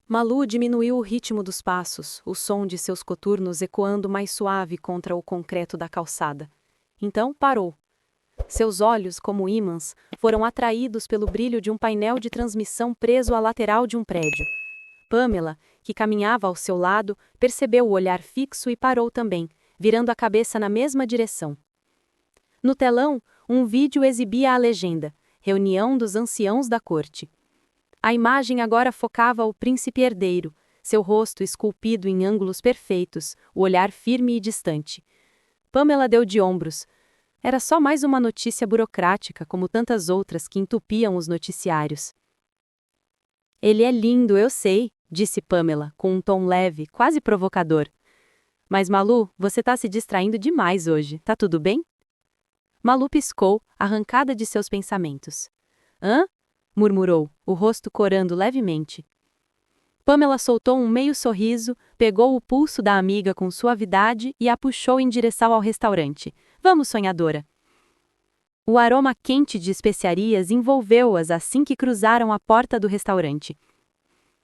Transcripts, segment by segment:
Malu diminuiu o ritmo dos passos, o som de seus coturnos ecoando mais suave contra o concreto da calçada. Então parou. Seus olhos, como ímãs, foram atraídos pelo brilho de um painel de transmissão preso à lateral de um prédio. Pamela, que caminhava ao seu lado, percebeu o olhar fixo e parou também, virando a cabeça na mesma direção. No telão, um vídeo exibia a legenda: Reunião dos Anciãos da Corte. A imagem agora focava o príncipe herdeiro, seu rosto esculpido em ângulos perfeitos, o olhar firme e distante. Pamela deu de ombros. Era só mais uma notícia burocrática, como tantas outras que entupiam os noticiários. Ele é lindo, eu sei, disse Pamela, com um tom leve, quase provocador. Mas Malu, você tá se distraindo demais hoje, tá tudo bem? Malu piscou, arrancada de seus pensamentos. Hã? Murmurou, o rosto corando levemente. Pamela soltou um meio sorriso, pegou o pulso da amiga com suavidade e a puxou em direção ao restaurante. Vamos, sonhadora. O aroma quente de especiarias envolveu-as assim que cruzaram a porta do restaurante.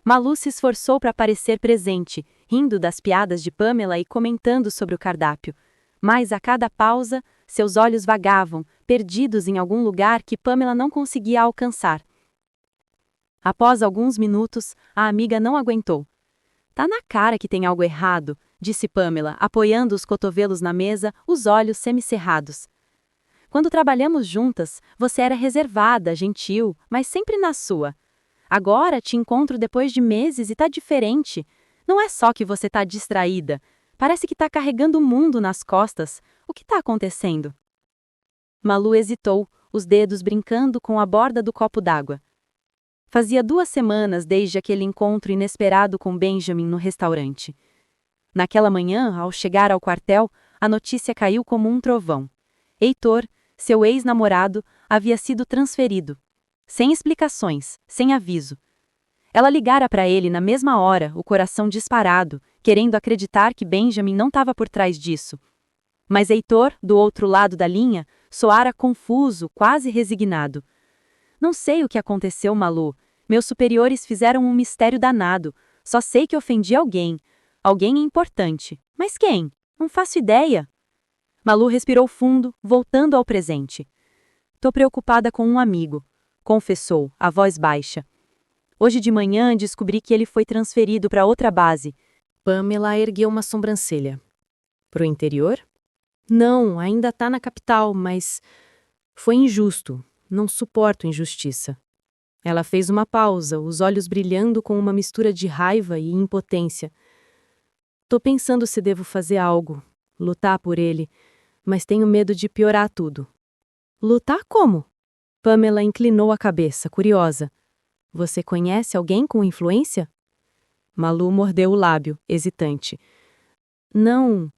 Malu se esforçou para parecer presente, rindo das piadas de Pamela e comentando sobre o cardápio. Mas a cada pausa, seus olhos vagavam, perdidos em algum lugar que Pamela não conseguia alcançar. Após alguns minutos, a amiga não aguentou. Tá na cara que tem algo errado, disse Pamela, apoiando os cotovelos na mesa, os olhos semicerrados. Quando trabalhamos juntas, você era reservada, gentil, mas sempre na sua. Agora te encontro depois de meses e tá diferente. Não é só que você tá distraída. Parece que tá carregando o mundo nas costas. O que tá acontecendo? Malu hesitou, os dedos brincando com a borda do copo d'água. Fazia 2 semanas desde aquele encontro inesperado com Benjamin no restaurante. Naquela manhã, ao chegar ao quartel, a notícia caiu como um trovão. Heitor, seu ex-namorado, havia sido transferido. Sem explicações, sem aviso. Ela ligara para ele na mesma hora, o coração disparado, querendo acreditar que Benjamin não estava por trás disso. Mas Heitor, do outro lado da linha, soara confuso, quase resignado. Não sei o que aconteceu, Malu. Meus superiores fizeram um mistério danado. Só sei que ofendi alguém. Alguém importante. Mas quem? Não faço ideia. Malu respirou fundo, voltando ao presente. Tô preocupada com um amigo, confessou, a voz baixa. Hoje de manhã descobri que ele foi transferido para outra base. Pamela ergueu uma sobrancelha. Pro interior? Não, ainda tá na capital, mas foi injusto. Não suporto injustiça. Ela fez uma pausa, os olhos brilhando com uma mistura de raiva e impotência. Tô pensando se devo fazer algo, lutar por ele, mas tenho medo de piorar tudo. Lutar como? Pamela inclinou a cabeça, curiosa. Você conhece alguém com influência? Malu mordeu o lábio, hesitante. Não,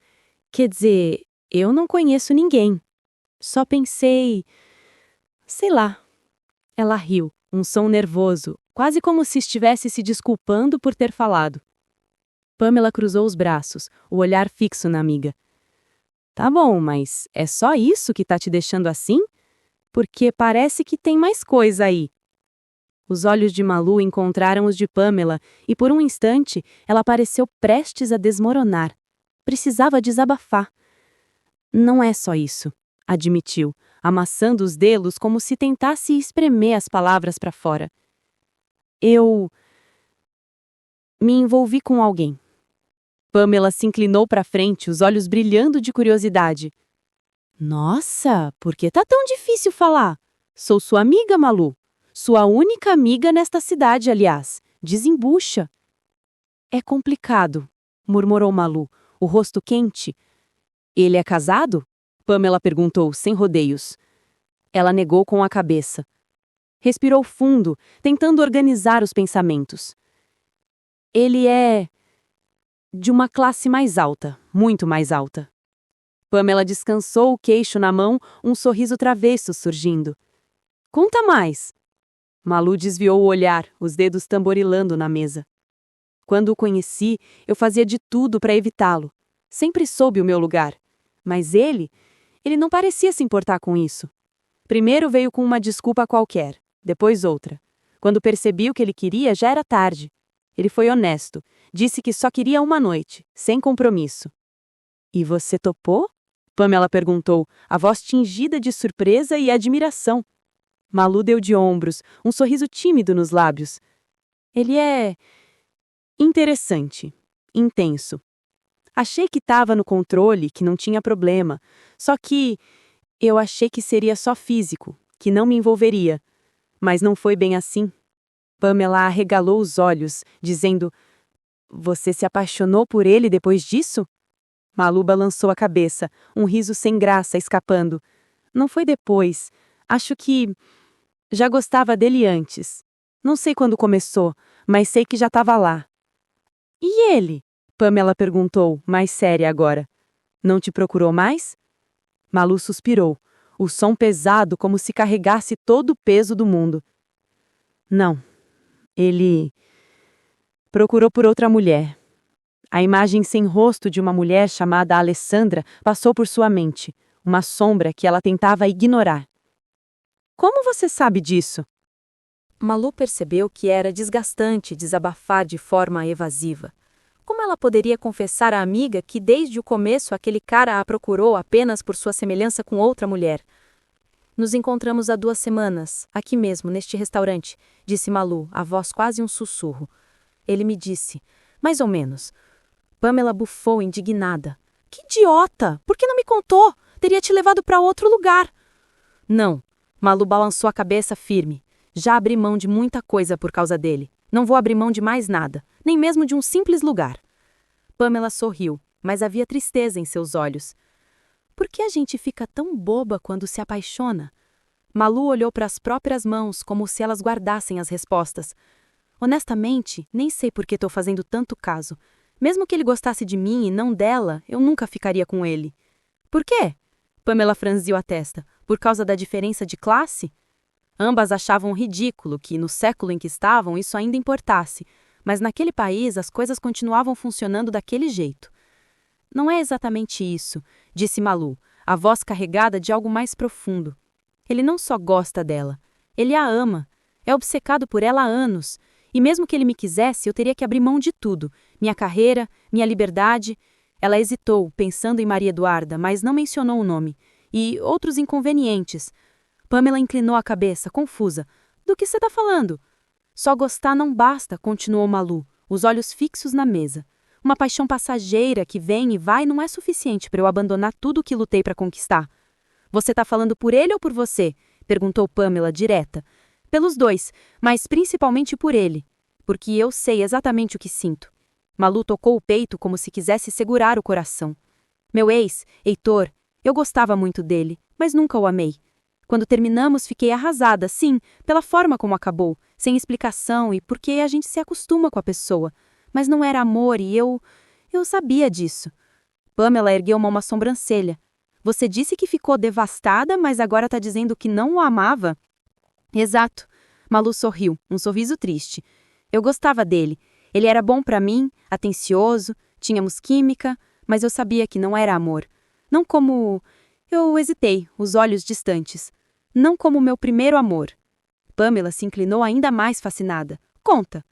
quer dizer, eu não conheço ninguém. Só pensei... Sei lá. Ela riu, um som nervoso, quase como se estivesse se desculpando por ter falado. Pamela cruzou os braços, o olhar fixo na amiga. Tá bom, mas é só isso que tá te deixando assim? Porque parece que tem mais coisa aí. Os olhos de Malu encontraram os de Pamela e por um instante ela pareceu prestes a desmoronar. Precisava desabafar. Não é só isso, admitiu, amassando os dedos como se tentasse espremer as palavras para fora. Eu me envolvi com alguém. Pamela se inclinou para frente, os olhos brilhando de curiosidade. Nossa, por que tá tão difícil falar? Sou sua amiga, Malu. Sua única amiga nesta cidade, aliás. Desembucha. É complicado, murmurou Malu, o rosto quente. Ele é casado? Pamela perguntou, sem rodeios. Ela negou com a cabeça. Respirou fundo, tentando organizar os pensamentos. Ele é... de uma classe mais alta, muito mais alta. Pamela descansou o queixo na mão, um sorriso travesso surgindo. Conta mais. Malu desviou o olhar, os dedos tamborilando na mesa. Quando o conheci, eu fazia de tudo para evitá-lo. Sempre soube o meu lugar. Mas ele não parecia se importar com isso. Primeiro veio com uma desculpa qualquer, depois outra. Quando percebi o que ele queria, já era tarde. Ele foi honesto. Disse que só queria uma noite, sem compromisso. E você topou? Pamela perguntou, a voz tingida de surpresa e admiração. Malu deu de ombros, um sorriso tímido nos lábios. Ele é interessante, intenso. Achei que estava no controle, que não tinha problema. Só que eu achei que seria só físico, que não me envolveria. Mas não foi bem assim. Pamela arregalou os olhos, dizendo: Você se apaixonou por ele depois disso? Malu balançou a cabeça, um riso sem graça escapando. Não foi depois. Acho que já gostava dele antes. Não sei quando começou, mas sei que já estava lá. E ele? Pamela perguntou, mais séria agora. Não te procurou mais? Malu suspirou, o som pesado como se carregasse todo o peso do mundo. Não. Ele procurou por outra mulher. A imagem sem rosto de uma mulher chamada Alessandra passou por sua mente, uma sombra que ela tentava ignorar. Como você sabe disso? Malu percebeu que era desgastante desabafar de forma evasiva. Como ela poderia confessar à amiga que desde o começo aquele cara a procurou apenas por sua semelhança com outra mulher? Nos encontramos há 2 semanas, aqui mesmo, neste restaurante, disse Malu, a voz quase um sussurro. Ele me disse, mais ou menos. Pamela bufou indignada. Que idiota! Por que não me contou? Teria te levado para outro lugar. Não. Malu balançou a cabeça firme. Já abri mão de muita coisa por causa dele. Não vou abrir mão de mais nada, nem mesmo de um simples lugar. Pamela sorriu, mas havia tristeza em seus olhos. Por que a gente fica tão boba quando se apaixona? Malu olhou para as próprias mãos como se elas guardassem as respostas. Honestamente, nem sei por que estou fazendo tanto caso. Mesmo que ele gostasse de mim e não dela, eu nunca ficaria com ele. Por quê? Pamela franziu a testa. Por causa da diferença de classe? Ambas achavam ridículo que, no século em que estavam, isso ainda importasse, mas naquele país as coisas continuavam funcionando daquele jeito. Não é exatamente isso, disse Malu, a voz carregada de algo mais profundo. Ele não só gosta dela, ele a ama, é obcecado por ela há anos, e mesmo que ele me quisesse, eu teria que abrir mão de tudo, minha carreira, minha liberdade. Ela hesitou, pensando em Maria Eduarda, mas não mencionou o nome, e outros inconvenientes. Pamela inclinou a cabeça, confusa. Do que você está falando? Só gostar não basta, continuou Malu, os olhos fixos na mesa. Uma paixão passageira que vem e vai não é suficiente para eu abandonar tudo o que lutei para conquistar. Você está falando por ele ou por você? Perguntou Pamela, direta. Pelos dois, mas principalmente por ele. Porque eu sei exatamente o que sinto. Malu tocou o peito como se quisesse segurar o coração. Meu ex, Heitor, eu gostava muito dele, mas nunca o amei. Quando terminamos, fiquei arrasada, sim, pela forma como acabou, sem explicação e porque a gente se acostuma com a pessoa. Mas não era amor e eu sabia disso. Pamela ergueu uma sobrancelha. Você disse que ficou devastada, mas agora está dizendo que não o amava? Exato. Malu sorriu, um sorriso triste. Eu gostava dele. Ele era bom para mim, atencioso, tínhamos química, mas eu sabia que não era amor. Não como... Eu hesitei, os olhos distantes. Não como meu primeiro amor. Pamela se inclinou ainda mais fascinada. Conta.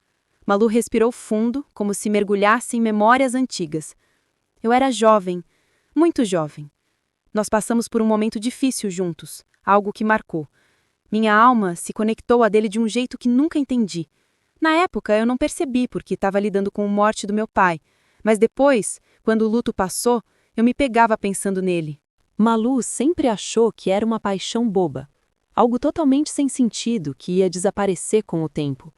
Malu respirou fundo, como se mergulhasse em memórias antigas. Eu era jovem, muito jovem. Nós passamos por um momento difícil juntos, algo que marcou. Minha alma se conectou à dele de um jeito que nunca entendi. Na época, eu não percebi porque estava lidando com a morte do meu pai, mas depois, quando o luto passou, eu me pegava pensando nele. Malu sempre achou que era uma paixão boba, algo totalmente sem sentido que ia desaparecer com o tempo.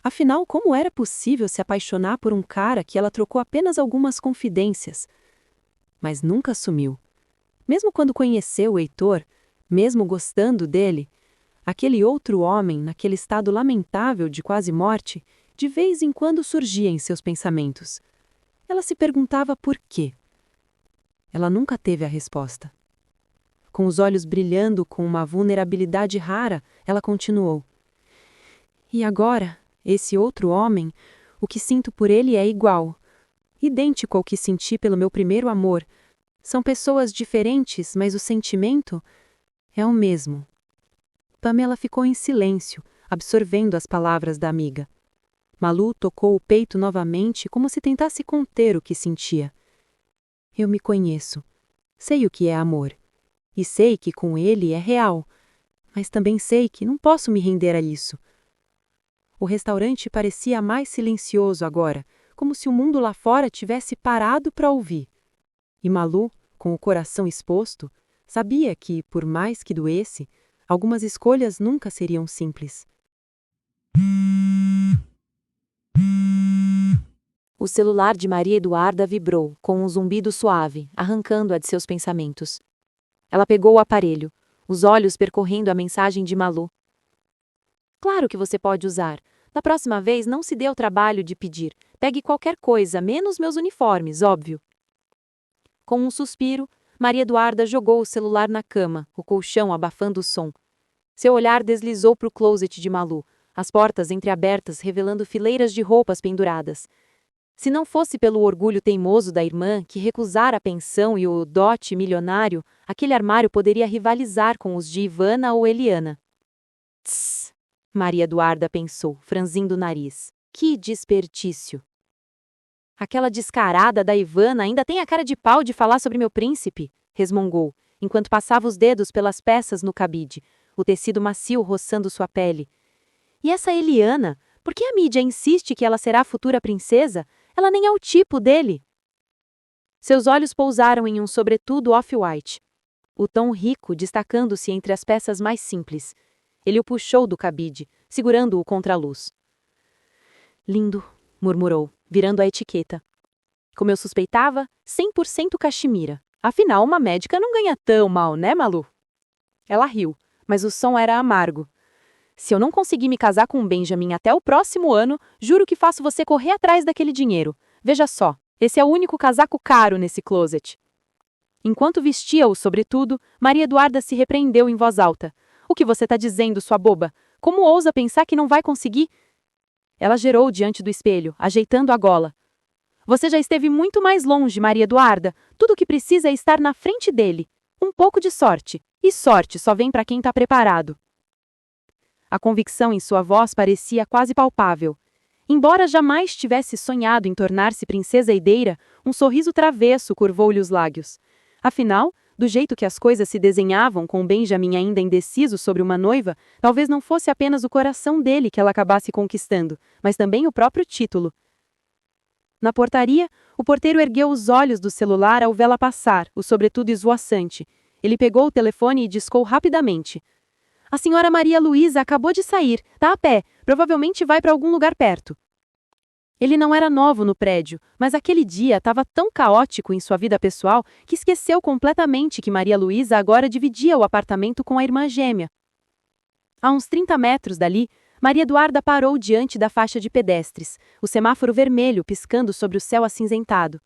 Afinal, como era possível se apaixonar por um cara que ela trocou apenas algumas confidências? Mas nunca sumiu. Mesmo quando conheceu o Heitor, mesmo gostando dele, aquele outro homem, naquele estado lamentável de quase morte, de vez em quando surgia em seus pensamentos. Ela se perguntava por quê. Ela nunca teve a resposta. Com os olhos brilhando com uma vulnerabilidade rara, ela continuou. E agora, esse outro homem, o que sinto por ele é igual, idêntico ao que senti pelo meu primeiro amor. São pessoas diferentes, mas o sentimento é o mesmo. Pamela ficou em silêncio, absorvendo as palavras da amiga. Malu tocou o peito novamente como se tentasse conter o que sentia. Eu me conheço. Sei o que é amor. E sei que com ele é real. Mas também sei que não posso me render a isso. O restaurante parecia mais silencioso agora, como se o mundo lá fora tivesse parado para ouvir. E Malu, com o coração exposto, sabia que, por mais que doesse, algumas escolhas nunca seriam simples. O celular de Maria Eduarda vibrou, com um zumbido suave, arrancando-a de seus pensamentos. Ela pegou o aparelho, os olhos percorrendo a mensagem de Malu. Claro que você pode usar. Da próxima vez, não se dê ao trabalho de pedir. Pegue qualquer coisa, menos meus uniformes, óbvio. Com um suspiro, Maria Eduarda jogou o celular na cama, o colchão abafando o som. Seu olhar deslizou para o closet de Malu, as portas entreabertas revelando fileiras de roupas penduradas. Se não fosse pelo orgulho teimoso da irmã, que recusara a pensão e o dote milionário, aquele armário poderia rivalizar com os de Ivana ou Eliana. Tss! Maria Eduarda pensou, franzindo o nariz. Que desperdício! Aquela descarada da Ivana ainda tem a cara de pau de falar sobre meu príncipe, resmungou, enquanto passava os dedos pelas peças no cabide, o tecido macio roçando sua pele. E essa Eliana, por que a mídia insiste que ela será a futura princesa? Ela nem é o tipo dele. Seus olhos pousaram em um sobretudo off-white, o tom rico destacando-se entre as peças mais simples. Ele o puxou do cabide, segurando-o contra a luz. Lindo, murmurou, virando a etiqueta. Como eu suspeitava, 100% cachemira. Afinal, uma médica não ganha tão mal, né, Malu? Ela riu, mas o som era amargo. Se eu não conseguir me casar com o Benjamin até o próximo ano, juro que faço você correr atrás daquele dinheiro. Veja só, esse é o único casaco caro nesse closet. Enquanto vestia-o sobretudo, Maria Eduarda se repreendeu em voz alta. O que você está dizendo, sua boba? Como ousa pensar que não vai conseguir? Ela gerou diante do espelho, ajeitando a gola. Você já esteve muito mais longe, Maria Eduarda. Tudo o que precisa é estar na frente dele. Um pouco de sorte. E sorte só vem para quem está preparado. A convicção em sua voz parecia quase palpável. Embora jamais tivesse sonhado em tornar-se princesa herdeira, um sorriso travesso curvou-lhe os lábios. Afinal, do jeito que as coisas se desenhavam com Benjamin ainda indeciso sobre uma noiva, talvez não fosse apenas o coração dele que ela acabasse conquistando, mas também o próprio título. Na portaria, o porteiro ergueu os olhos do celular ao vê-la passar, o sobretudo esvoaçante. Ele pegou o telefone e discou rapidamente. A senhora Maria Luísa acabou de sair, tá a pé, provavelmente vai para algum lugar perto. Ele não era novo no prédio, mas aquele dia estava tão caótico em sua vida pessoal que esqueceu completamente que Maria Luísa agora dividia o apartamento com a irmã gêmea. A uns 30 metros dali, Maria Eduarda parou diante da faixa de pedestres, o semáforo vermelho piscando sobre o céu acinzentado.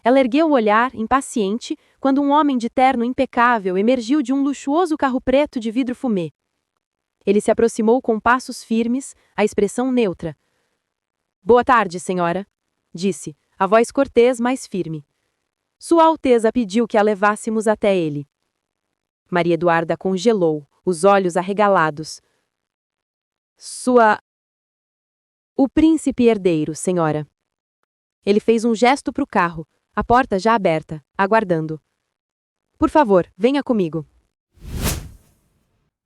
Ela ergueu o olhar, impaciente, quando um homem de terno impecável emergiu de um luxuoso carro preto de vidro fumê. Ele se aproximou com passos firmes, a expressão neutra. Boa tarde, senhora, disse, a voz cortês, mas firme. Sua Alteza pediu que a levássemos até ele. Maria Eduarda congelou, os olhos arregalados. O príncipe herdeiro, senhora. Ele fez um gesto para o carro, a porta já aberta, aguardando. Por favor, venha comigo.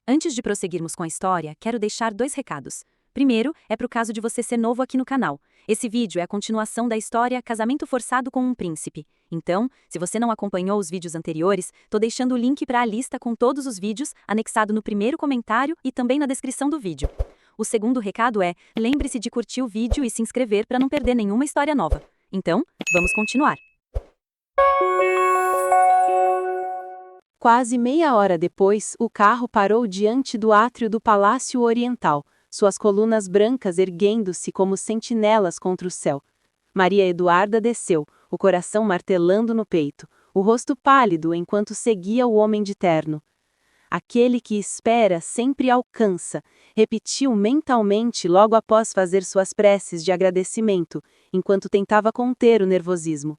Antes de prosseguirmos com a história, quero deixar 2 recados. Primeiro, é para o caso de você ser novo aqui no canal. Esse vídeo é a continuação da história Casamento Forçado com um Príncipe. Então, se você não acompanhou os vídeos anteriores, tô deixando o link para a lista com todos os vídeos, anexado no primeiro comentário e também na descrição do vídeo. O segundo recado é, lembre-se de curtir o vídeo e se inscrever para não perder nenhuma história nova. Então, vamos continuar. Quase meia hora depois, o carro parou diante do átrio do Palácio Oriental, suas colunas brancas erguendo-se como sentinelas contra o céu. Maria Eduarda desceu, o coração martelando no peito, o rosto pálido enquanto seguia o homem de terno. Aquele que espera sempre alcança, repetiu mentalmente logo após fazer suas preces de agradecimento, enquanto tentava conter o nervosismo.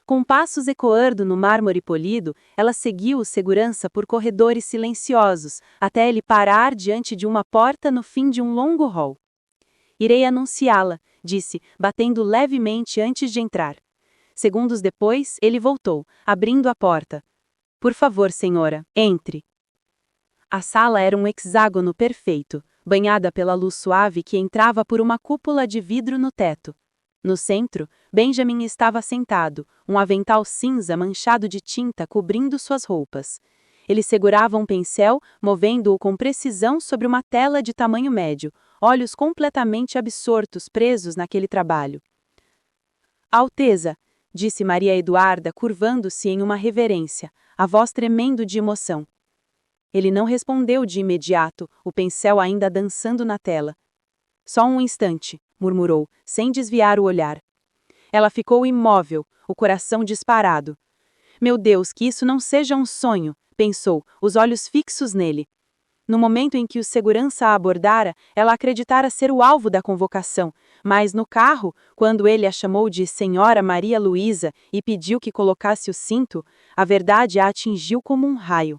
Com passos ecoando no mármore polido, ela seguiu o segurança por corredores silenciosos, até ele parar diante de uma porta no fim de um longo hall. Irei anunciá-la, disse, batendo levemente antes de entrar. Segundos depois, ele voltou, abrindo a porta. Por favor, senhora, entre. A sala era um hexágono perfeito, banhada pela luz suave que entrava por uma cúpula de vidro no teto. No centro, Benjamin estava sentado, um avental cinza manchado de tinta cobrindo suas roupas. Ele segurava um pincel, movendo-o com precisão sobre uma tela de tamanho médio, olhos completamente absortos, presos naquele trabalho. Alteza, disse Maria Eduarda, curvando-se em uma reverência, a voz tremendo de emoção. Ele não respondeu de imediato, o pincel ainda dançando na tela. Só um instante, murmurou, sem desviar o olhar. Ela ficou imóvel, o coração disparado. Meu Deus, que isso não seja um sonho, pensou, os olhos fixos nele. No momento em que o segurança a abordara, ela acreditara ser o alvo da convocação, mas no carro, quando ele a chamou de Senhora Maria Luísa e pediu que colocasse o cinto, a verdade a atingiu como um raio.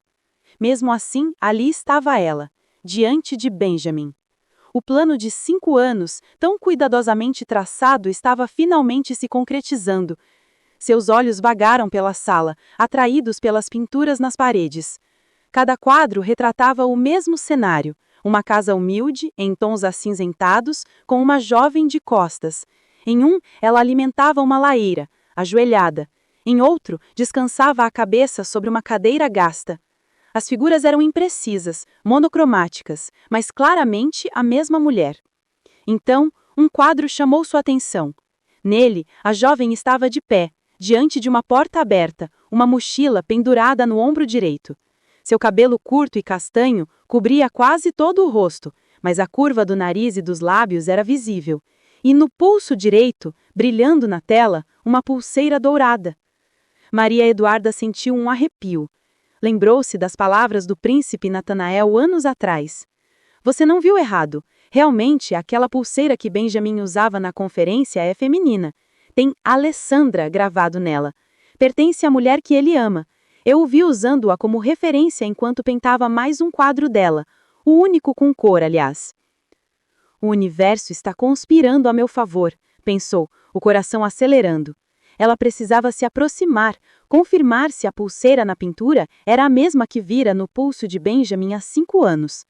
Mesmo assim, ali estava ela, diante de Benjamin. O plano de 5 anos, tão cuidadosamente traçado, estava finalmente se concretizando. Seus olhos vagaram pela sala, atraídos pelas pinturas nas paredes. Cada quadro retratava o mesmo cenário, uma casa humilde, em tons acinzentados, com uma jovem de costas. Em um, ela alimentava uma lareira, ajoelhada. Em outro, descansava a cabeça sobre uma cadeira gasta. As figuras eram imprecisas, monocromáticas, mas claramente a mesma mulher. Então, um quadro chamou sua atenção. Nele, a jovem estava de pé, diante de uma porta aberta, uma mochila pendurada no ombro direito. Seu cabelo curto e castanho cobria quase todo o rosto, mas a curva do nariz e dos lábios era visível. E no pulso direito, brilhando na tela, uma pulseira dourada. Maria Eduarda sentiu um arrepio. Lembrou-se das palavras do príncipe Natanael anos atrás. Você não viu errado. Realmente, aquela pulseira que Benjamin usava na conferência é feminina. Tem Alessandra gravado nela. Pertence à mulher que ele ama. Eu o vi usando-a como referência enquanto pintava mais um quadro dela. O único com cor, aliás. O universo está conspirando a meu favor, pensou, o coração acelerando. Ela precisava se aproximar, confirmar se a pulseira na pintura era a mesma que vira no pulso de Benjamin há 5 anos.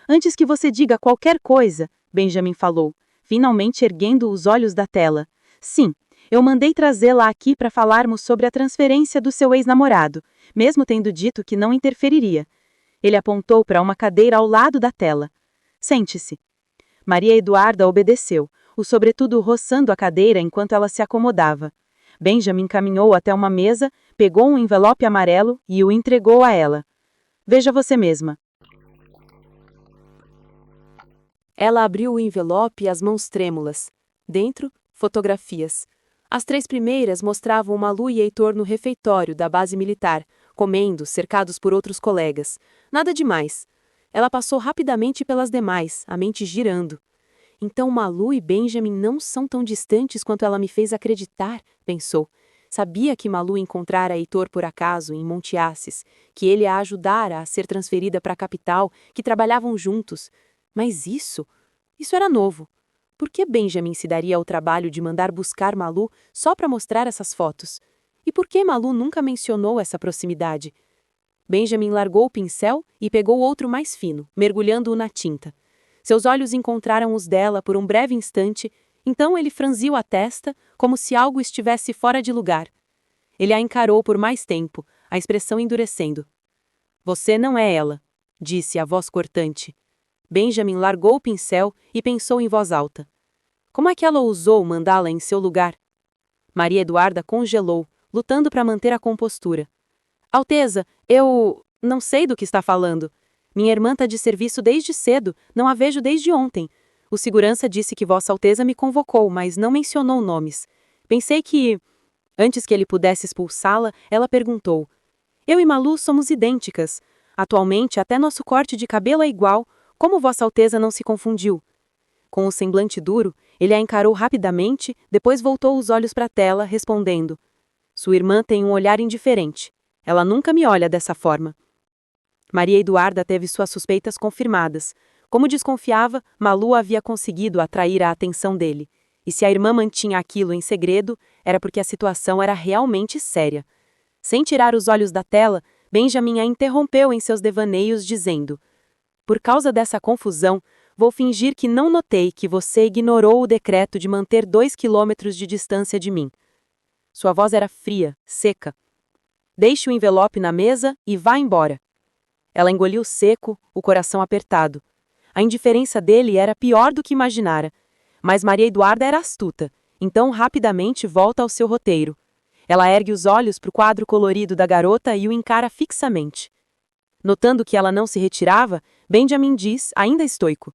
Antes que você diga qualquer coisa, Benjamin falou, finalmente erguendo os olhos da tela. Sim, eu mandei trazê-la aqui para falarmos sobre a transferência do seu ex-namorado, mesmo tendo dito que não interferiria. Ele apontou para uma cadeira ao lado da tela. Sente-se. Maria Eduarda obedeceu, o sobretudo roçando a cadeira enquanto ela se acomodava. Benjamin caminhou até uma mesa, pegou um envelope amarelo e o entregou a ela. Veja você mesma. Ela abriu o envelope e as mãos trêmulas. Dentro, fotografias. As 3 primeiras mostravam Malu e Heitor no refeitório da base militar, comendo, cercados por outros colegas. Nada demais. Ela passou rapidamente pelas demais, a mente girando. Então Malu e Benjamin não são tão distantes quanto ela me fez acreditar, pensou. Sabia que Malu encontrara Heitor por acaso em Monte Assis, que ele a ajudara a ser transferida para a capital, que trabalhavam juntos. Mas isso era novo. Por que Benjamin se daria ao trabalho de mandar buscar Malu só para mostrar essas fotos? E por que Malu nunca mencionou essa proximidade? Benjamin largou o pincel e pegou outro mais fino, mergulhando-o na tinta. Seus olhos encontraram os dela por um breve instante, então ele franziu a testa, como se algo estivesse fora de lugar. Ele a encarou por mais tempo, a expressão endurecendo. Você não é ela, disse a voz cortante. Benjamin largou o pincel e pensou em voz alta. Como é que ela ousou mandá-la em seu lugar? Maria Eduarda congelou, lutando para manter a compostura. Alteza, eu não sei do que está falando. Minha irmã está de serviço desde cedo, não a vejo desde ontem. O segurança disse que Vossa Alteza me convocou, mas não mencionou nomes. Pensei que... Antes que ele pudesse expulsá-la, ela perguntou. Eu e Malu somos idênticas. Atualmente, até nosso corte de cabelo é igual. Como Vossa Alteza não se confundiu? Com o semblante duro, ele a encarou rapidamente, depois voltou os olhos para a tela, respondendo. Sua irmã tem um olhar indiferente. Ela nunca me olha dessa forma. Maria Eduarda teve suas suspeitas confirmadas. Como desconfiava, Malu havia conseguido atrair a atenção dele. E se a irmã mantinha aquilo em segredo, era porque a situação era realmente séria. Sem tirar os olhos da tela, Benjamin a interrompeu em seus devaneios, dizendo: por causa dessa confusão, vou fingir que não notei que você ignorou o decreto de manter 2 quilômetros de distância de mim. Sua voz era fria, seca. Deixe o envelope na mesa e vá embora. Ela engoliu seco, o coração apertado. A indiferença dele era pior do que imaginara. Mas Maria Eduarda era astuta, então rapidamente volta ao seu roteiro. Ela ergue os olhos para o quadro colorido da garota e o encara fixamente. Notando que ela não se retirava, Benjamin diz, ainda estoico: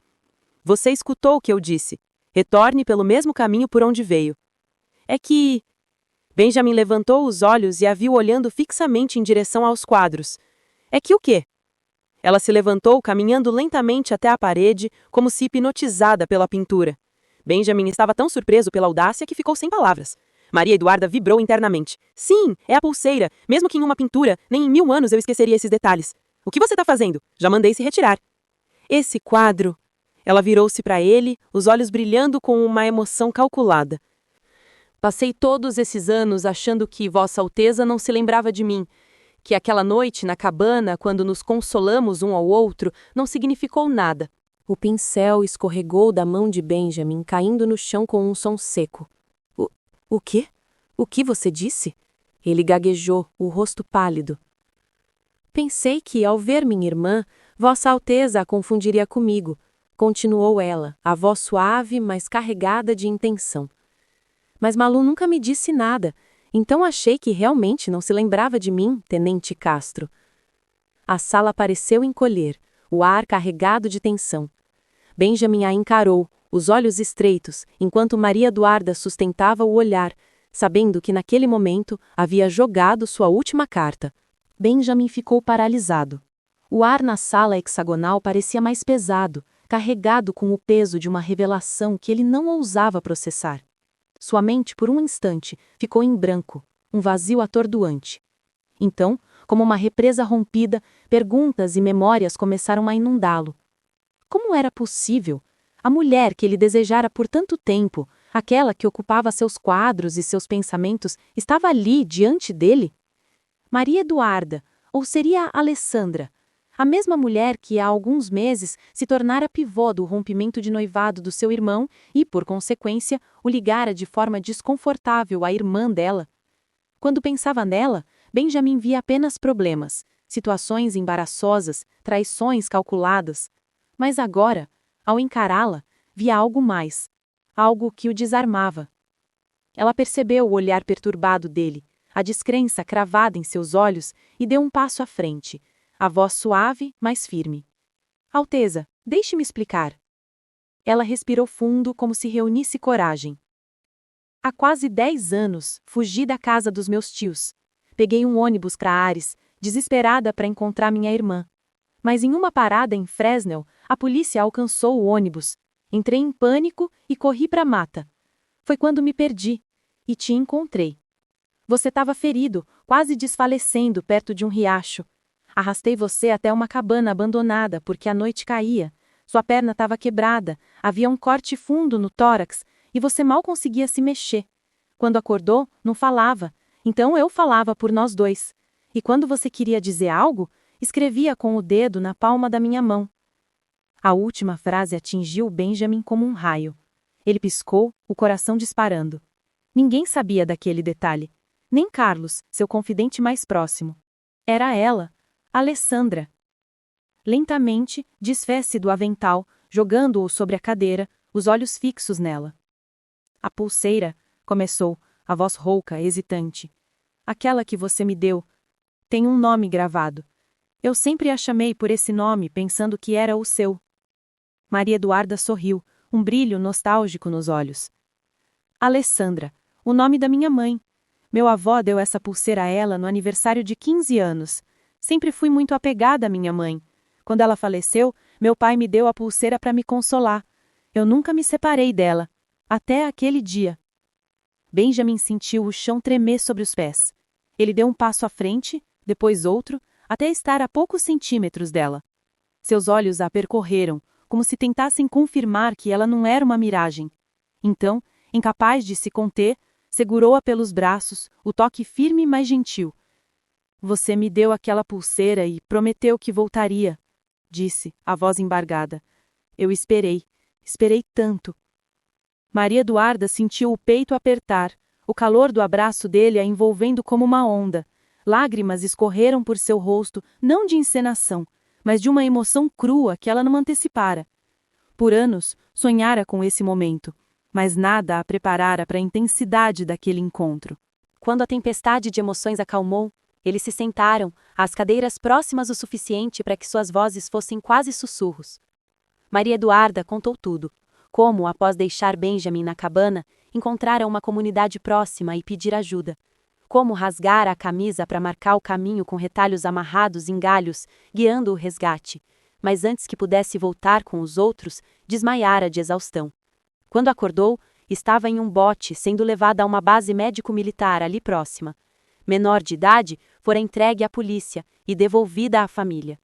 você escutou o que eu disse. Retorne pelo mesmo caminho por onde veio. É que... Benjamin levantou os olhos e a viu olhando fixamente em direção aos quadros. É que o quê? Ela se levantou, caminhando lentamente até a parede, como se hipnotizada pela pintura. Benjamin estava tão surpreso pela audácia que ficou sem palavras. Maria Eduarda vibrou internamente. Sim, é a pulseira. Mesmo que em uma pintura, nem em 1000 anos eu esqueceria esses detalhes. O que você está fazendo? Já mandei se retirar. Esse quadro... Ela virou-se para ele, os olhos brilhando com uma emoção calculada. Passei todos esses anos achando que Vossa Alteza não se lembrava de mim, que aquela noite na cabana, quando nos consolamos um ao outro, não significou nada. O pincel escorregou da mão de Benjamin, caindo no chão com um som seco. O quê? O que você disse? Ele gaguejou, o rosto pálido. Pensei que, ao ver minha irmã, Vossa Alteza a confundiria comigo, continuou ela, a voz suave, mas carregada de intenção. Mas Malu nunca me disse nada, então achei que realmente não se lembrava de mim, Tenente Castro. A sala pareceu encolher, o ar carregado de tensão. Benjamin a encarou, os olhos estreitos, enquanto Maria Eduarda sustentava o olhar, sabendo que naquele momento havia jogado sua última carta. Benjamin ficou paralisado. O ar na sala hexagonal parecia mais pesado, carregado com o peso de uma revelação que ele não ousava processar. Sua mente, por um instante, ficou em branco, um vazio atordoante. Então, como uma represa rompida, perguntas e memórias começaram a inundá-lo. Como era possível? A mulher que ele desejara por tanto tempo, aquela que ocupava seus quadros e seus pensamentos, estava ali, diante dele? Maria Eduarda, ou seria Alessandra, a mesma mulher que há alguns meses se tornara pivô do rompimento de noivado do seu irmão e, por consequência, o ligara de forma desconfortável à irmã dela. Quando pensava nela, Benjamin via apenas problemas, situações embaraçosas, traições calculadas. Mas agora, ao encará-la, via algo mais, algo que o desarmava. Ela percebeu o olhar perturbado dele, a descrença cravada em seus olhos e deu um passo à frente, a voz suave, mas firme. Alteza, deixe-me explicar. Ela respirou fundo como se reunisse coragem. Há quase 10 anos, fugi da casa dos meus tios. Peguei um ônibus para Ares, desesperada para encontrar minha irmã. Mas em uma parada em Fresnel, a polícia alcançou o ônibus. Entrei em pânico e corri para a mata. Foi quando me perdi e te encontrei. Você estava ferido, quase desfalecendo perto de um riacho. Arrastei você até uma cabana abandonada porque a noite caía. Sua perna estava quebrada, havia um corte fundo no tórax e você mal conseguia se mexer. Quando acordou, não falava, então eu falava por nós dois. E quando você queria dizer algo, escrevia com o dedo na palma da minha mão. A última frase atingiu Benjamin como um raio. Ele piscou, o coração disparando. Ninguém sabia daquele detalhe. Nem Carlos, seu confidente mais próximo. Era ela, Alessandra. Lentamente, desfez-se do avental, jogando-o sobre a cadeira, os olhos fixos nela. A pulseira, começou, a voz rouca, hesitante. Aquela que você me deu. Tem um nome gravado. Eu sempre a chamei por esse nome, pensando que era o seu. Maria Eduarda sorriu, um brilho nostálgico nos olhos. Alessandra, o nome da minha mãe. Meu avô deu essa pulseira a ela no aniversário de 15 anos. Sempre fui muito apegada à minha mãe. Quando ela faleceu, meu pai me deu a pulseira para me consolar. Eu nunca me separei dela. Até aquele dia. Benjamin sentiu o chão tremer sobre os pés. Ele deu um passo à frente, depois outro, até estar a poucos centímetros dela. Seus olhos a percorreram, como se tentassem confirmar que ela não era uma miragem. Então, Incapaz de se conter, segurou-a pelos braços, o toque firme mas gentil. Você me deu aquela pulseira e prometeu que voltaria, disse, a voz embargada. Eu esperei tanto. Maria Eduarda sentiu o peito apertar, o calor do abraço dele a envolvendo como uma onda. Lágrimas escorreram por seu rosto, não de encenação, mas de uma emoção crua que ela não antecipara. Por anos, sonhara com esse momento, mas nada a preparara para a intensidade daquele encontro. Quando a tempestade de emoções acalmou, eles se sentaram, às cadeiras próximas o suficiente para que suas vozes fossem quase sussurros. Maria Eduarda contou tudo, como, após deixar Benjamin na cabana, encontrara uma comunidade próxima e pedir ajuda. Como rasgara a camisa para marcar o caminho com retalhos amarrados em galhos, guiando o resgate. Mas antes que pudesse voltar com os outros, desmaiara de exaustão. Quando acordou, estava em um bote sendo levada a uma base médico-militar ali próxima. Menor de idade, fora entregue à polícia e devolvida à família.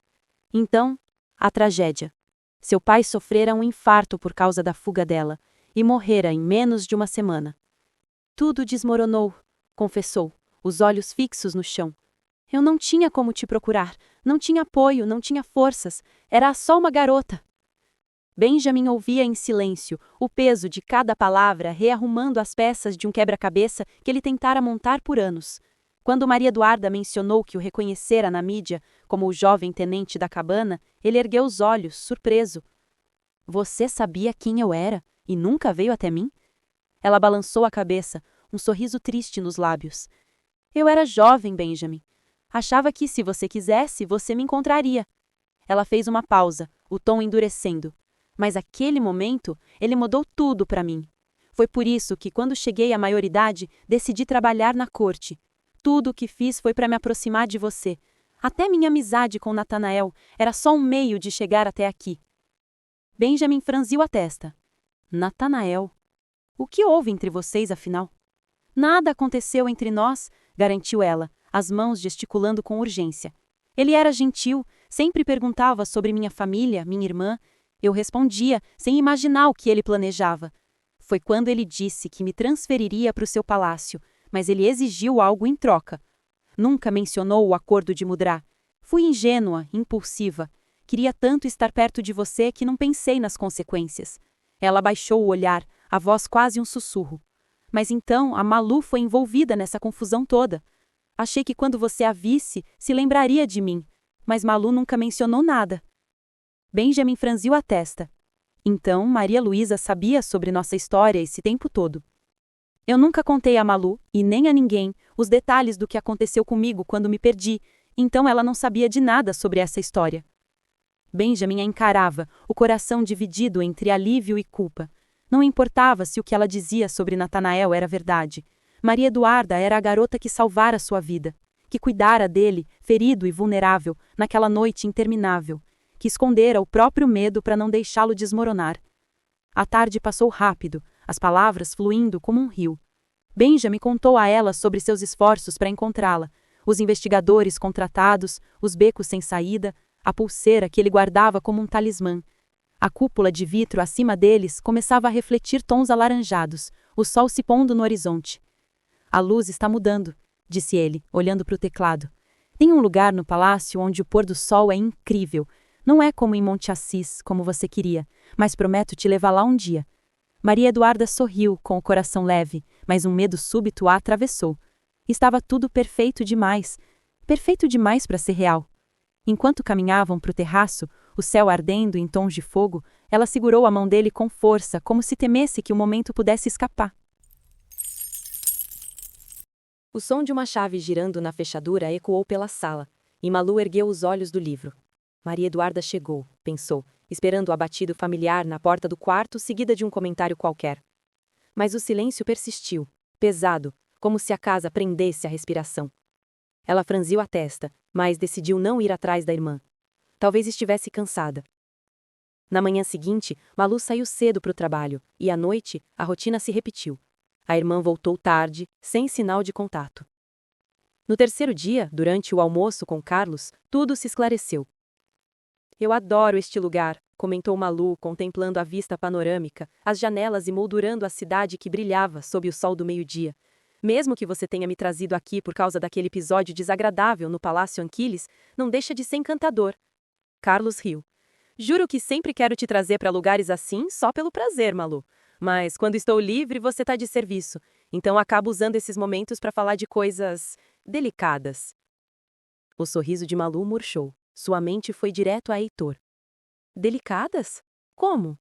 Então, a tragédia. Seu pai sofrera um infarto por causa da fuga dela e morrera em menos de uma semana. Tudo desmoronou, confessou, os olhos fixos no chão. Eu não tinha como te procurar, não tinha apoio, não tinha forças, era só uma garota. Benjamin ouvia em silêncio, o peso de cada palavra rearrumando as peças de um quebra-cabeça que ele tentara montar por anos. Quando Maria Eduarda mencionou que o reconhecera na mídia como o jovem tenente da cabana, ele ergueu os olhos, surpreso. Você sabia quem eu era e nunca veio até mim? Ela balançou a cabeça, um sorriso triste nos lábios. Eu era jovem, Benjamin. Achava que, se você quisesse, você me encontraria. Ela fez uma pausa, o tom endurecendo. Mas aquele momento, ele mudou tudo para mim. Foi por isso que, quando cheguei à maioridade, decidi trabalhar na corte. Tudo o que fiz foi para me aproximar de você. Até minha amizade com Natanael era só um meio de chegar até aqui. Benjamin franziu a testa. Natanael? O que houve entre vocês, afinal? Nada aconteceu entre nós, garantiu ela, as mãos gesticulando com urgência. Ele era gentil, sempre perguntava sobre minha família, minha irmã. Eu respondia, sem imaginar o que ele planejava. Foi quando ele disse que me transferiria para o seu palácio, mas ele exigiu algo em troca. Nunca mencionou o acordo de Mudra. Fui ingênua, impulsiva. Queria tanto estar perto de você que não pensei nas consequências. Ela baixou o olhar, a voz quase um sussurro. Mas então a Malu foi envolvida nessa confusão toda. Achei que quando você a visse, se lembraria de mim, mas Malu nunca mencionou nada. Benjamin franziu a testa. Então Maria Luísa sabia sobre nossa história esse tempo todo. Eu nunca contei a Malu, e nem a ninguém, os detalhes do que aconteceu comigo quando me perdi, então ela não sabia de nada sobre essa história. Benjamin a encarava, o coração dividido entre alívio e culpa. Não importava se o que ela dizia sobre Natanael era verdade. Maria Eduarda era a garota que salvara sua vida, que cuidara dele, ferido e vulnerável, naquela noite interminável, que escondera o próprio medo para não deixá-lo desmoronar. A tarde passou rápido, as palavras fluindo como um rio. Benjamin contou a ela sobre seus esforços para encontrá-la, os investigadores contratados, os becos sem saída, a pulseira que ele guardava como um talismã. A cúpula de vidro acima deles começava a refletir tons alaranjados, o sol se pondo no horizonte. A luz está mudando, disse ele, olhando para o teclado. Tem um lugar no palácio onde o pôr do sol é incrível. Não é como em Monte Assis, como você queria, mas prometo te levar lá um dia. Maria Eduarda sorriu, com o coração leve, mas um medo súbito a atravessou. Estava tudo perfeito demais para ser real. Enquanto caminhavam para o terraço, o céu ardendo em tons de fogo, ela segurou a mão dele com força, como se temesse que o momento pudesse escapar. O som de uma chave girando na fechadura ecoou pela sala, e Malu ergueu os olhos do livro. Maria Eduarda chegou, pensou, esperando o abatido familiar na porta do quarto, seguida de um comentário qualquer. Mas o silêncio persistiu, pesado, como se a casa prendesse a respiração. Ela franziu a testa, mas decidiu não ir atrás da irmã. Talvez estivesse cansada. Na manhã seguinte, Malu saiu cedo para o trabalho, e à noite, a rotina se repetiu. A irmã voltou tarde, sem sinal de contato. No terceiro dia, durante o almoço com Carlos, tudo se esclareceu. Eu adoro este lugar, comentou Malu, contemplando a vista panorâmica, as janelas emoldurando a cidade que brilhava sob o sol do meio-dia. Mesmo que você tenha me trazido aqui por causa daquele episódio desagradável no Palácio Anquiles, não deixa de ser encantador. Carlos riu. Juro que sempre quero te trazer para lugares assim só pelo prazer, Malu. Mas quando estou livre, você está de serviço. Então acabo usando esses momentos para falar de coisas delicadas. O sorriso de Malu murchou. Sua mente foi direto a Heitor. Delicadas? Como?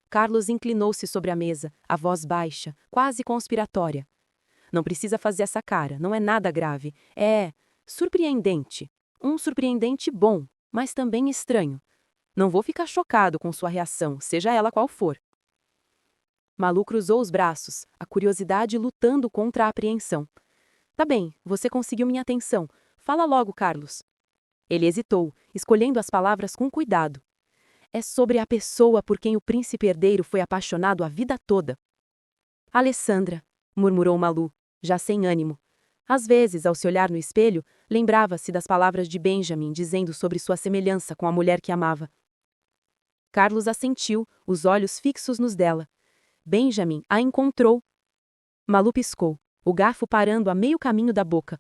Carlos inclinou-se sobre a mesa, a voz baixa, quase conspiratória. Não precisa fazer essa cara, não é nada grave. É surpreendente. Um surpreendente bom, mas também estranho. Não vou ficar chocado com sua reação, seja ela qual for. Malu cruzou os braços, a curiosidade lutando contra a apreensão. Tá bem, você conseguiu minha atenção. Fala logo, Carlos. Ele hesitou, escolhendo as palavras com cuidado. É sobre a pessoa por quem o príncipe herdeiro foi apaixonado a vida toda. Alessandra, murmurou Malu, já sem ânimo. Às vezes, ao se olhar no espelho, lembrava-se das palavras de Benjamin dizendo sobre sua semelhança com a mulher que amava. Carlos assentiu, os olhos fixos nos dela. Benjamin a encontrou. Malu piscou, o garfo parando a meio caminho da boca.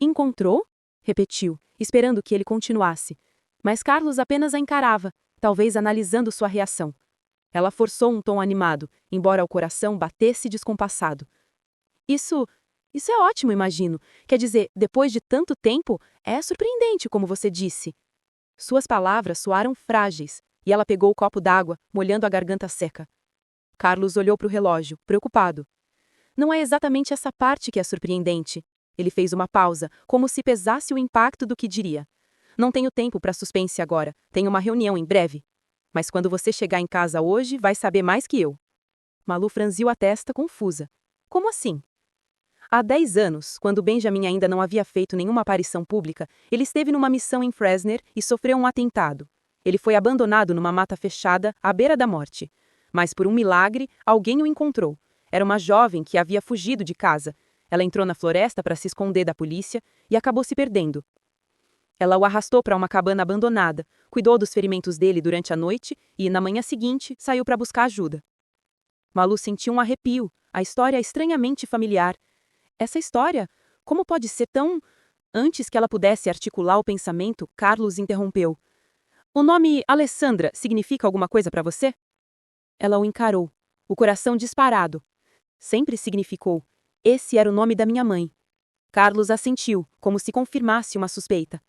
Encontrou? Repetiu, esperando que ele continuasse. Mas Carlos apenas a encarava, talvez analisando sua reação. Ela forçou um tom animado, embora o coração batesse descompassado. Isso é ótimo, imagino. Quer dizer, depois de tanto tempo, é surpreendente, como você disse. Suas palavras soaram frágeis, e ela pegou o copo d'água, molhando a garganta seca. Carlos olhou para o relógio, preocupado. Não é exatamente essa parte que é surpreendente. Ele fez uma pausa, como se pesasse o impacto do que diria. Não tenho tempo para suspense agora, tenho uma reunião em breve. Mas quando você chegar em casa hoje, vai saber mais que eu. Malu franziu a testa, confusa. Como assim? Há 10 anos, quando Benjamin ainda não havia feito nenhuma aparição pública, ele esteve numa missão em Fresner e sofreu um atentado. Ele foi abandonado numa mata fechada, à beira da morte. Mas por um milagre, alguém o encontrou. Era uma jovem que havia fugido de casa. Ela entrou na floresta para se esconder da polícia e acabou se perdendo. Ela o arrastou para uma cabana abandonada, cuidou dos ferimentos dele durante a noite e, na manhã seguinte, saiu para buscar ajuda. Malu sentiu um arrepio, a história é estranhamente familiar. Essa história? Como pode ser tão... Antes que ela pudesse articular o pensamento, Carlos interrompeu. O nome Alessandra significa alguma coisa para você? Ela o encarou, o coração disparado. Sempre significou. Esse era o nome da minha mãe. Carlos assentiu, como se confirmasse uma suspeita.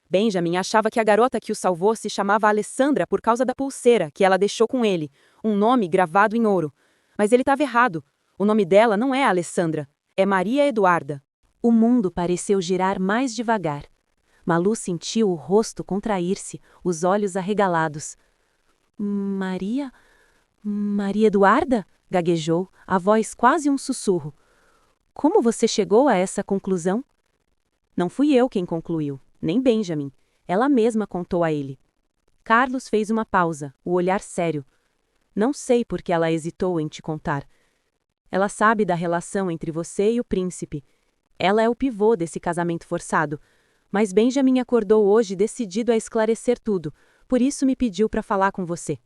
Benjamin achava que a garota que o salvou se chamava Alessandra por causa da pulseira que ela deixou com ele, um nome gravado em ouro. Mas ele estava errado. O nome dela não é Alessandra, é Maria Eduarda. O mundo pareceu girar mais devagar. Malu sentiu o rosto contrair-se, os olhos arregalados. Maria Eduarda? Gaguejou, a voz quase um sussurro. Como você chegou a essa conclusão? Não fui eu quem concluiu, nem Benjamin. Ela mesma contou a ele. Carlos fez uma pausa, o olhar sério. Não sei por que ela hesitou em te contar. Ela sabe da relação entre você e o príncipe. Ela é o pivô desse casamento forçado. Mas Benjamin acordou hoje decidido a esclarecer tudo, por isso me pediu para falar com você.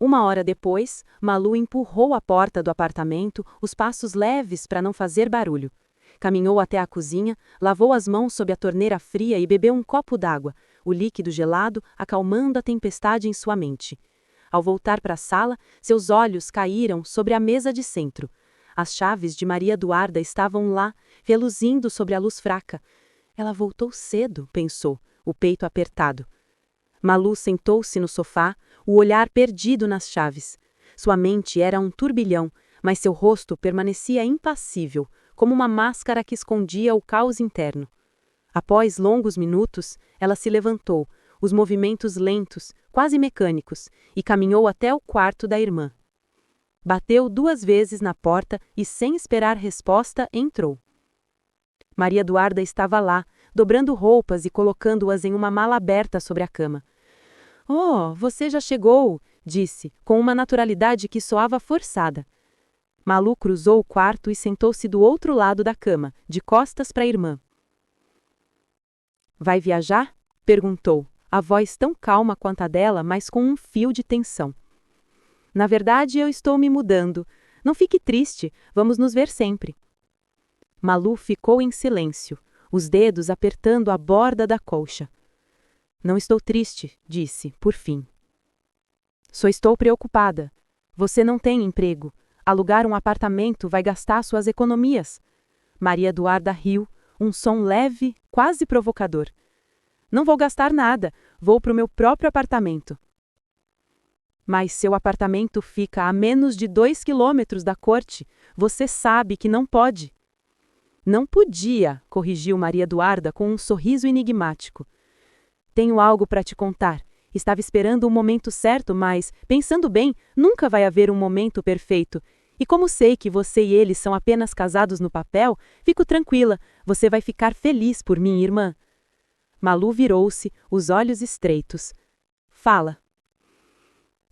1 hora depois, Malu empurrou a porta do apartamento, os passos leves para não fazer barulho. Caminhou até a cozinha, lavou as mãos sob a torneira fria e bebeu um copo d'água, o líquido gelado acalmando a tempestade em sua mente. Ao voltar para a sala, seus olhos caíram sobre a mesa de centro. As chaves de Maria Eduarda estavam lá, reluzindo sobre a luz fraca. Ela voltou cedo, pensou, o peito apertado. Malu sentou-se no sofá, o olhar perdido nas chaves. Sua mente era um turbilhão, mas seu rosto permanecia impassível, como uma máscara que escondia o caos interno. Após longos minutos, ela se levantou, os movimentos lentos, quase mecânicos, e caminhou até o quarto da irmã. Bateu 2 vezes na porta e, sem esperar resposta, entrou. Maria Eduarda estava lá, dobrando roupas e colocando-as em uma mala aberta sobre a cama. — Oh, você já chegou! Disse, com uma naturalidade que soava forçada. Malu cruzou o quarto e sentou-se do outro lado da cama, de costas para a irmã. — Vai viajar? Perguntou, a voz tão calma quanto a dela, mas com um fio de tensão. Na verdade, eu estou me mudando. Não fique triste, vamos nos ver sempre. Malu ficou em silêncio, os dedos apertando a borda da colcha. Não estou triste, disse, por fim. Só estou preocupada. Você não tem emprego. Alugar um apartamento vai gastar suas economias. Maria Eduarda riu, um som leve, quase provocador. Não vou gastar nada, vou para o meu próprio apartamento. Mas seu apartamento fica a menos de 2 quilômetros da corte. Você sabe que não pode. Não podia, corrigiu Maria Eduarda com um sorriso enigmático. Tenho algo para te contar. Estava esperando o momento certo, mas, pensando bem, nunca vai haver um momento perfeito. E como sei que você e ele são apenas casados no papel, fico tranquila, você vai ficar feliz por mim, irmã. Malu virou-se, os olhos estreitos. Fala.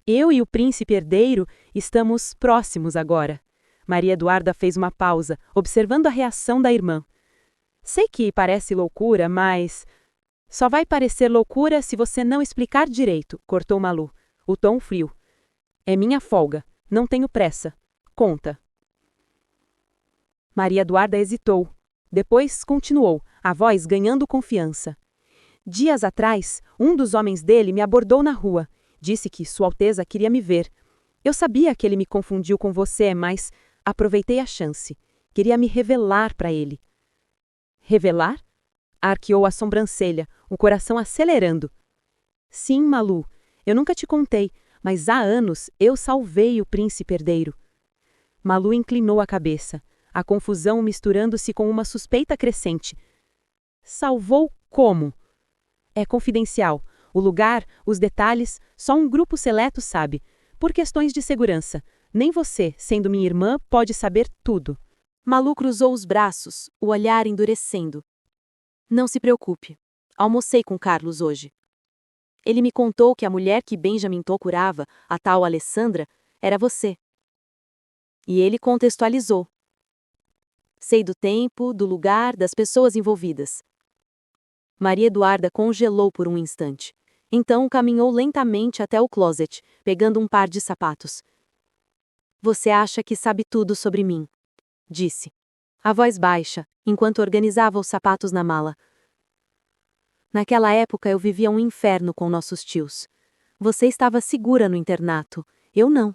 Eu e o príncipe herdeiro estamos próximos agora. Maria Eduarda fez uma pausa, observando a reação da irmã. Sei que parece loucura, mas... Só vai parecer loucura se você não explicar direito, cortou Malu, o tom frio. É minha folga, não tenho pressa. Conta. Maria Eduarda hesitou. Depois continuou, a voz ganhando confiança. Dias atrás, um dos homens dele me abordou na rua. Disse que Sua Alteza queria me ver. Eu sabia que ele me confundiu com você, mas aproveitei a chance. Queria me revelar para ele. Revelar? Arqueou a sobrancelha, o coração acelerando. Sim, Malu, eu nunca te contei, mas há anos eu salvei o príncipe herdeiro. Malu inclinou a cabeça, a confusão misturando-se com uma suspeita crescente. Salvou como? É confidencial. O lugar, os detalhes, só um grupo seleto sabe. Por questões de segurança. Nem você, sendo minha irmã, pode saber tudo. Malu cruzou os braços, o olhar endurecendo. Não se preocupe. Almocei com Carlos hoje. Ele me contou que a mulher que Benjamin procurava, a tal Alessandra, era você. E ele contextualizou. Sei do tempo, do lugar, das pessoas envolvidas. Maria Eduarda congelou por um instante. Então caminhou lentamente até o closet, pegando um par de sapatos. Você acha que sabe tudo sobre mim? Disse. A voz baixa, enquanto organizava os sapatos na mala. Naquela época eu vivia um inferno com nossos tios. Você estava segura no internato. Eu não.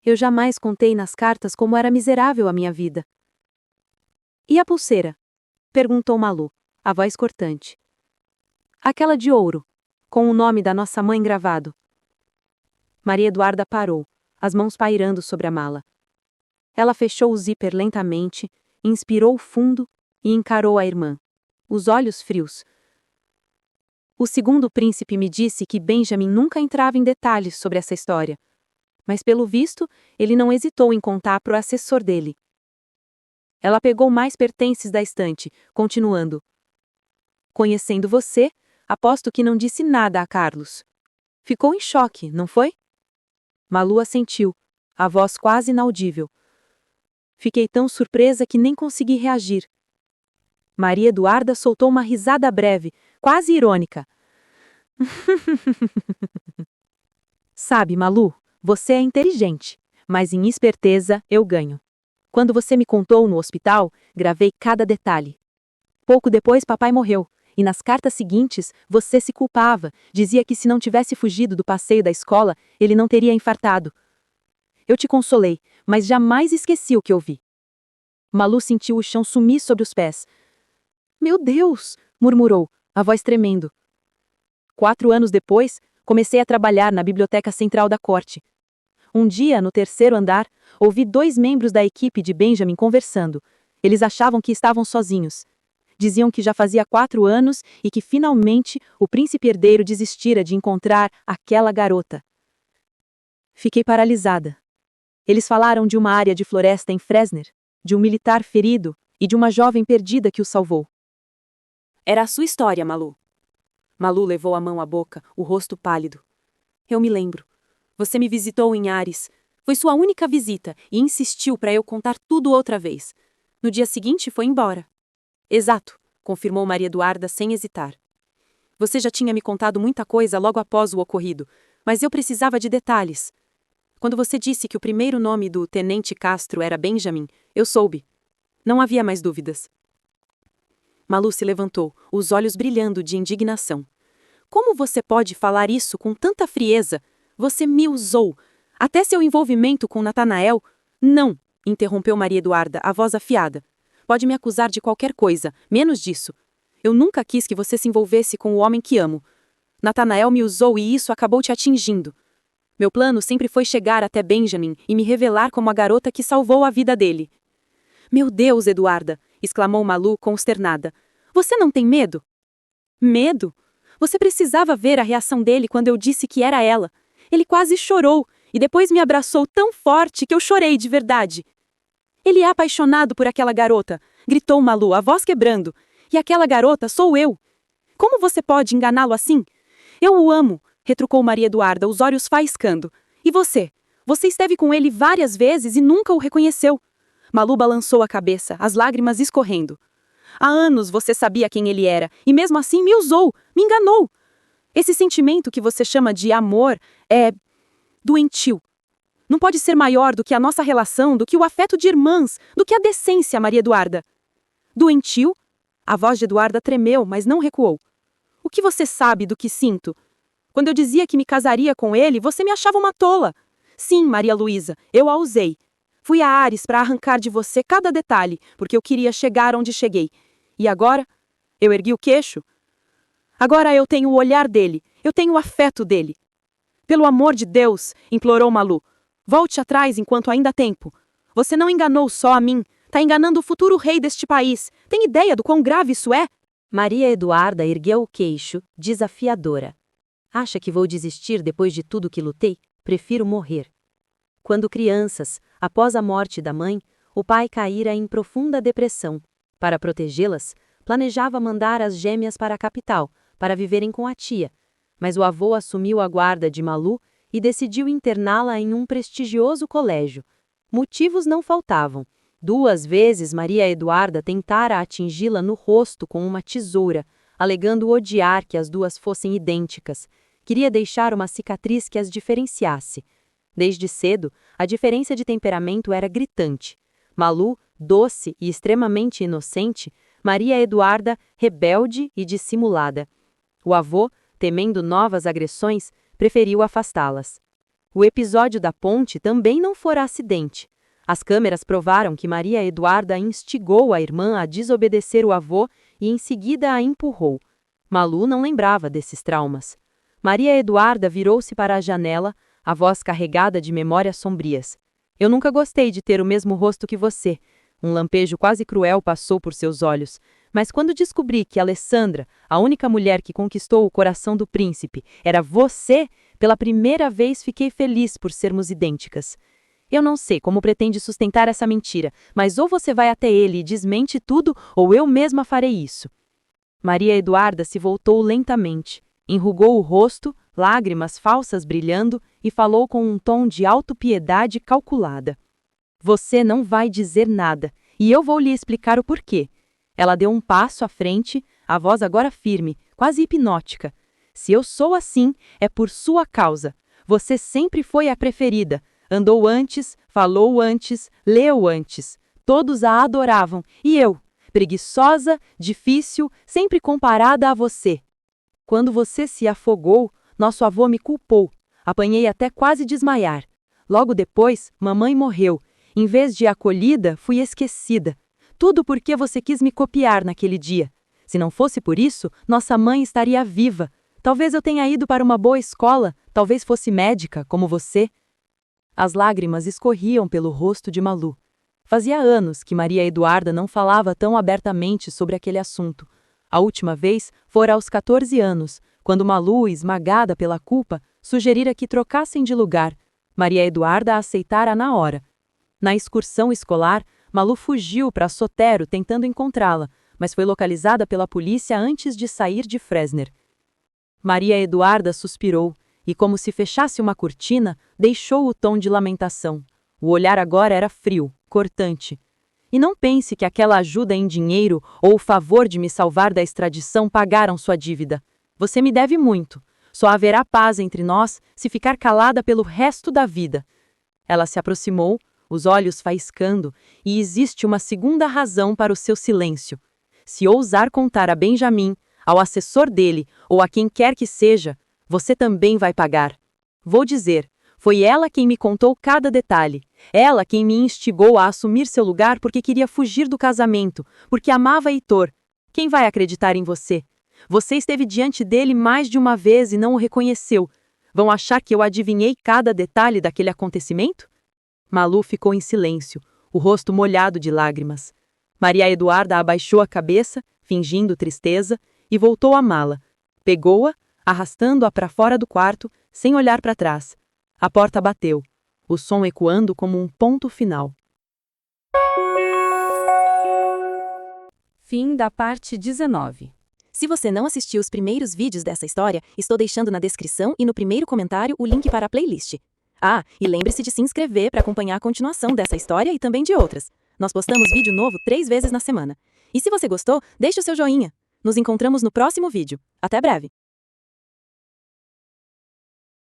Eu jamais contei nas cartas como era miserável a minha vida. E a pulseira? Perguntou Malu, a voz cortante. Aquela de ouro, com o nome da nossa mãe gravado. Maria Eduarda parou, as mãos pairando sobre a mala. Ela fechou o zíper lentamente, inspirou fundo e encarou a irmã, os olhos frios. O segundo príncipe me disse que Benjamin nunca entrava em detalhes sobre essa história, mas pelo visto, ele não hesitou em contar para o assessor dele. Ela pegou mais pertences da estante, continuando. Conhecendo você, aposto que não disse nada a Carlos. Ficou em choque, não foi? Malu assentiu, a voz quase inaudível. Fiquei tão surpresa que nem consegui reagir. Maria Eduarda soltou uma risada breve, quase irônica. Sabe, Malu, você é inteligente, mas em esperteza eu ganho. Quando você me contou no hospital, gravei cada detalhe. Pouco depois, papai morreu, e nas cartas seguintes, você se culpava, dizia que se não tivesse fugido do passeio da escola, ele não teria infartado. Eu te consolei, mas jamais esqueci o que ouvi. Malu sentiu o chão sumir sobre os pés. Meu Deus! Murmurou, a voz tremendo. 4 anos depois, comecei a trabalhar na biblioteca central da corte. Um dia, no 3º andar, ouvi 2 membros da equipe de Benjamin conversando. Eles achavam que estavam sozinhos. Diziam que já fazia 4 anos e que, finalmente, o príncipe herdeiro desistira de encontrar aquela garota. Fiquei paralisada. Eles falaram de uma área de floresta em Fresner, de um militar ferido e de uma jovem perdida que o salvou. Era a sua história, Malu. Malu levou a mão à boca, o rosto pálido. Eu me lembro. Você me visitou em Ares. Foi sua única visita e insistiu para eu contar tudo outra vez. No dia seguinte foi embora. Exato, confirmou Maria Eduarda sem hesitar. Você já tinha me contado muita coisa logo após o ocorrido, mas eu precisava de detalhes. Quando você disse que o primeiro nome do tenente Castro era Benjamin, eu soube. Não havia mais dúvidas. Malu se levantou, os olhos brilhando de indignação. Como você pode falar isso com tanta frieza? Você me usou. Até seu envolvimento com Natanael... Não, interrompeu Maria Eduarda, a voz afiada. Pode me acusar de qualquer coisa, menos disso. Eu nunca quis que você se envolvesse com o homem que amo. Natanael me usou e isso acabou te atingindo. Meu plano sempre foi chegar até Benjamin e me revelar como a garota que salvou a vida dele. Meu Deus, Eduarda! Exclamou Malu consternada. Você não tem medo? Medo? Você precisava ver a reação dele quando eu disse que era ela. Ele quase chorou e depois me abraçou tão forte que eu chorei de verdade. Ele é apaixonado por aquela garota, gritou Malu, a voz quebrando. E aquela garota sou eu. Como você pode enganá-lo assim? Eu o amo, retrucou Maria Eduarda, os olhos faiscando. E você? Você esteve com ele várias vezes e nunca o reconheceu. Malu balançou a cabeça, as lágrimas escorrendo. Há anos você sabia quem ele era, e mesmo assim me usou, me enganou. Esse sentimento que você chama de amor é... doentio. Não pode ser maior do que a nossa relação, do que o afeto de irmãs, do que a decência, Maria Eduarda. Doentio? A voz de Eduarda tremeu, mas não recuou. O que você sabe do que sinto? Quando eu dizia que me casaria com ele, você me achava uma tola. Sim, Maria Luísa, eu a usei. Fui a Ares para arrancar de você cada detalhe, porque eu queria chegar onde cheguei. E agora? Eu ergui o queixo. Agora eu tenho o olhar dele, eu tenho o afeto dele. Pelo amor de Deus, implorou Malu. Volte atrás enquanto ainda há tempo. Você não enganou só a mim, tá enganando o futuro rei deste país. Tem ideia do quão grave isso é? Maria Eduarda ergueu o queixo, desafiadora. Acha que vou desistir depois de tudo que lutei? Prefiro morrer. Quando crianças, após a morte da mãe, o pai caíra em profunda depressão. Para protegê-las, planejava mandar as gêmeas para a capital, para viverem com a tia. Mas o avô assumiu a guarda de Malu e decidiu interná-la em um prestigioso colégio. Motivos não faltavam. 2 vezes Maria Eduarda tentara atingi-la no rosto com uma tesoura, alegando odiar que as duas fossem idênticas. Queria deixar uma cicatriz que as diferenciasse. Desde cedo, a diferença de temperamento era gritante. Malu, doce e extremamente inocente, Maria Eduarda, rebelde e dissimulada. O avô, temendo novas agressões, preferiu afastá-las. O episódio da ponte também não fora acidente. As câmeras provaram que Maria Eduarda instigou a irmã a desobedecer o avô e em seguida a empurrou. Malu não lembrava desses traumas. Maria Eduarda virou-se para a janela, a voz carregada de memórias sombrias. Eu nunca gostei de ter o mesmo rosto que você. Um lampejo quase cruel passou por seus olhos. Mas quando descobri que Alessandra, a única mulher que conquistou o coração do príncipe, era você, pela primeira vez fiquei feliz por sermos idênticas. Eu não sei como pretende sustentar essa mentira, mas ou você vai até ele e desmente tudo, ou eu mesma farei isso. Maria Eduarda se voltou lentamente, enrugou o rosto, lágrimas falsas brilhando, e falou com um tom de autopiedade calculada. Você não vai dizer nada, e eu vou lhe explicar o porquê. Ela deu um passo à frente, a voz agora firme, quase hipnótica. Se eu sou assim, é por sua causa. Você sempre foi a preferida. Andou antes, falou antes, leu antes. Todos a adoravam, e eu, preguiçosa, difícil, sempre comparada a você. Quando você se afogou, nosso avô me culpou. Apanhei até quase desmaiar. Logo depois, mamãe morreu. Em vez de acolhida, fui esquecida. Tudo porque você quis me copiar naquele dia. Se não fosse por isso, nossa mãe estaria viva. Talvez eu tenha ido para uma boa escola, talvez fosse médica, como você. As lágrimas escorriam pelo rosto de Malu. Fazia anos que Maria Eduarda não falava tão abertamente sobre aquele assunto. A última vez fora aos 14 anos, quando Malu, esmagada pela culpa, sugerira que trocassem de lugar. Maria Eduarda aceitara na hora. Na excursão escolar, Malu fugiu para Sotero tentando encontrá-la, mas foi localizada pela polícia antes de sair de Fresner. Maria Eduarda suspirou e, como se fechasse uma cortina, deixou o tom de lamentação. O olhar agora era frio, cortante. E não pense que aquela ajuda em dinheiro ou o favor de me salvar da extradição pagaram sua dívida. Você me deve muito. Só haverá paz entre nós se ficar calada pelo resto da vida. Ela se aproximou, os olhos faiscando, e existe uma segunda razão para o seu silêncio. Se ousar contar a Benjamin, ao assessor dele ou a quem quer que seja, você também vai pagar. Vou dizer, foi ela quem me contou cada detalhe. Ela quem me instigou a assumir seu lugar porque queria fugir do casamento, porque amava Heitor. Quem vai acreditar em você? Você esteve diante dele mais de uma vez e não o reconheceu. Vão achar que eu adivinhei cada detalhe daquele acontecimento? Malu ficou em silêncio, o rosto molhado de lágrimas. Maria Eduarda abaixou a cabeça, fingindo tristeza, e voltou à mala. Pegou-a, arrastando-a para fora do quarto, sem olhar para trás. A porta bateu, o som ecoando como um ponto final. Fim da parte 19. Se você não assistiu os primeiros vídeos dessa história, estou deixando na descrição e no primeiro comentário o link para a playlist. Ah, e lembre-se de se inscrever para acompanhar a continuação dessa história e também de outras. Nós postamos vídeo novo 3 vezes na semana. E se você gostou, deixe o seu joinha. Nos encontramos no próximo vídeo. Até breve!